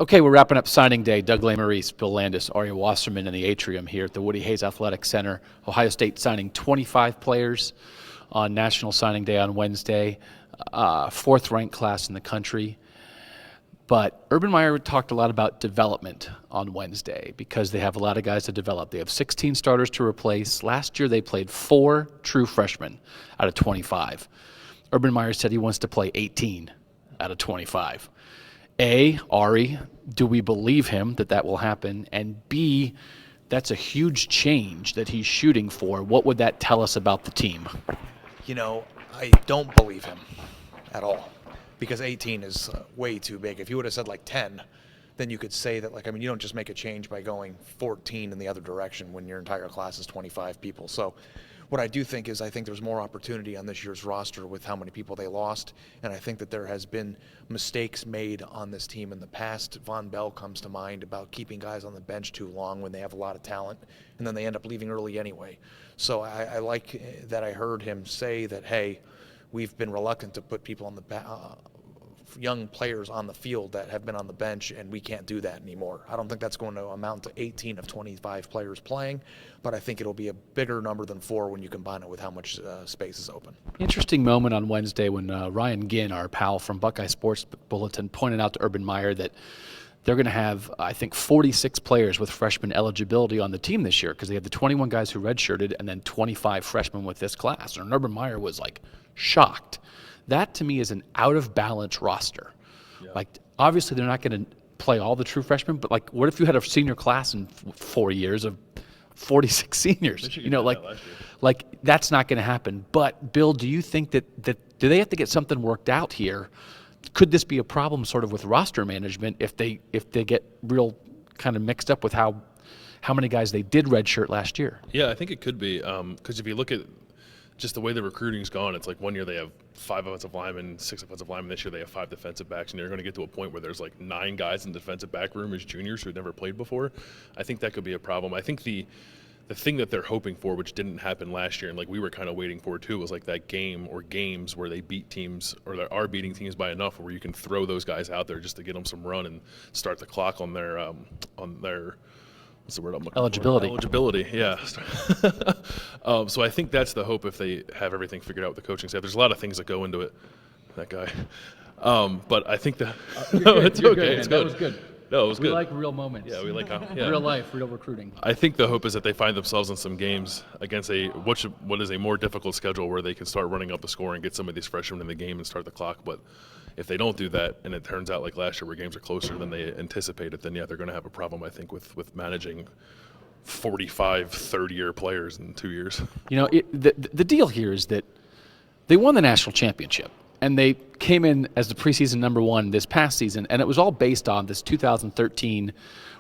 Okay, we're wrapping up signing day. Doug Lesmerises, Bill Landis, Ari Wasserman in the atrium here at the Woody Hayes Athletic Center. Ohio State signing 25 players on National Signing Day on Wednesday, fourth-ranked class in the country. But Urban Meyer talked a lot about development on Wednesday because they have a lot of guys to develop. They have 16 starters to replace. Last year they played 4 true freshmen out of 25. Urban Meyer said he wants to play 18 out of 25. A, Ari, do we believe him that that will happen? And B, that's a huge change that he's shooting for. What would that tell us about the team? You know, I don't believe him at all because 18 is way too big. If you would have said like 10, then you could say that, you don't just make a change by going 14 in the other direction when your entire class is 25 people. So what I do think is I think there's more opportunity on this year's roster with how many people they lost, and I think that there has been mistakes made on this team in the past. Von Bell comes to mind about keeping guys on the bench too long when they have a lot of talent, and then they end up leaving early anyway. So I like that I heard him say that, hey, we've been reluctant to put people on the young players on the field that have been on the bench, and we can't do that anymore. I don't think that's going to amount to 18 of 25 players playing, but I think it'll be a bigger number than 4 when you combine it with how much space is open. Interesting moment on Wednesday when Ryan Ginn, our pal from Buckeye Sports Bulletin, pointed out to Urban Meyer that they're going to have, I think, 46 players with freshman eligibility on the team this year because they have the 21 guys who redshirted and then 25 freshmen with this class. And Urban Meyer was shocked. That, to me, is an out-of-balance roster. Yeah. Obviously, they're not going to play all the true freshmen, but, what if you had a senior class in 4 years of 46 seniors? That's not going to happen. But, Bill, do you think that do they have to get something worked out here? Could this be a problem sort of with roster management if they get real kind of mixed up with how many guys they did redshirt last year? Yeah, I think it could be because if you look at just the way the recruiting's gone, it's one year they have 5 offensive linemen, 6 offensive linemen. This year they have 5 defensive backs, and they're going to get to a point where there's 9 guys in the defensive back room as juniors who had never played before. I think that could be a problem. I think the thing that they're hoping for, which didn't happen last year, and we were kind of waiting for too, was that game or games where they beat teams or they are beating teams by enough where you can throw those guys out there just to get them some run and start the clock on their what's the word I'm looking eligibility. For? Eligibility, yeah. So I think that's the hope if they have everything figured out with the coaching staff. There's a lot of things that go into it. That guy. But I think that it's You're okay. Good, it's good. good. That was good. No, it was good. We like real moments. Yeah, we like real life, real recruiting. I think the hope is that they find themselves in some games against what is a more difficult schedule where they can start running up the score and get some of these freshmen in the game and start the clock. But if they don't do that and it turns out like last year where games are closer than they anticipated, then yeah, they're going to have a problem, I think, with managing 45 third-year players in 2 years. The deal here is that they won the national championship. And they came in as the preseason number 1 this past season, and it was all based on this 2013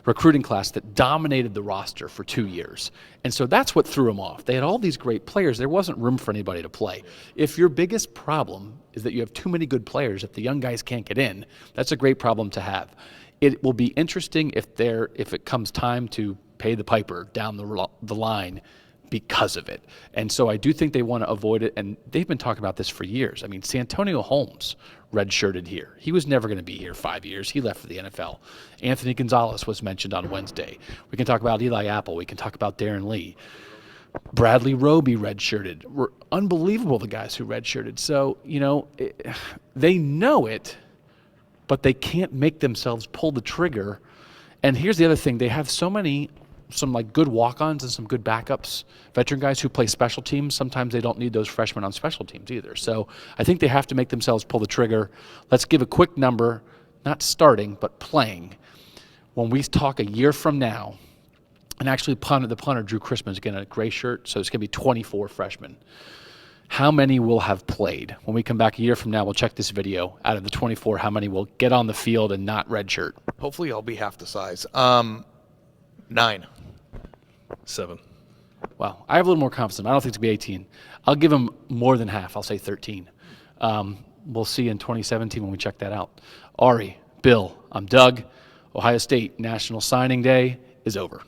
recruiting class that dominated the roster for 2 years. And so that's what threw them off. They had all these great players. There wasn't room for anybody to play. If your biggest problem is that you have too many good players, if the young guys can't get in, that's a great problem to have. It will be interesting if it comes time to pay the piper down the line because of it. And so I do think they want to avoid it, and they've been talking about this for years. I mean, Santonio Holmes redshirted here. He was never going to be here 5 years. He left for the NFL. Anthony Gonzalez was mentioned on Wednesday. We can talk about Eli Apple. We can talk about Darren Lee. Bradley Roby redshirted. Were unbelievable, the guys who redshirted. So, they know it, but they can't make themselves pull the trigger. And here's the other thing. They have some good walk-ons and some good backups, veteran guys who play special teams. Sometimes they don't need those freshmen on special teams either. So I think they have to make themselves pull the trigger. Let's give a quick number, not starting, but playing. When we talk a year from now, and actually the punter, Drew Chrisman, is getting a gray shirt, so it's going to be 24 freshmen. How many will have played? When we come back a year from now, we'll check this video. Out of the 24, how many will get on the field and not redshirt? Hopefully I'll be half the size. 9. 7. Wow. I have a little more confidence. I don't think it's going to be 18. I'll give them more than half. I'll say 13. We'll see in 2017 when we check that out. Ari, Bill, I'm Doug. Ohio State National Signing Day is over.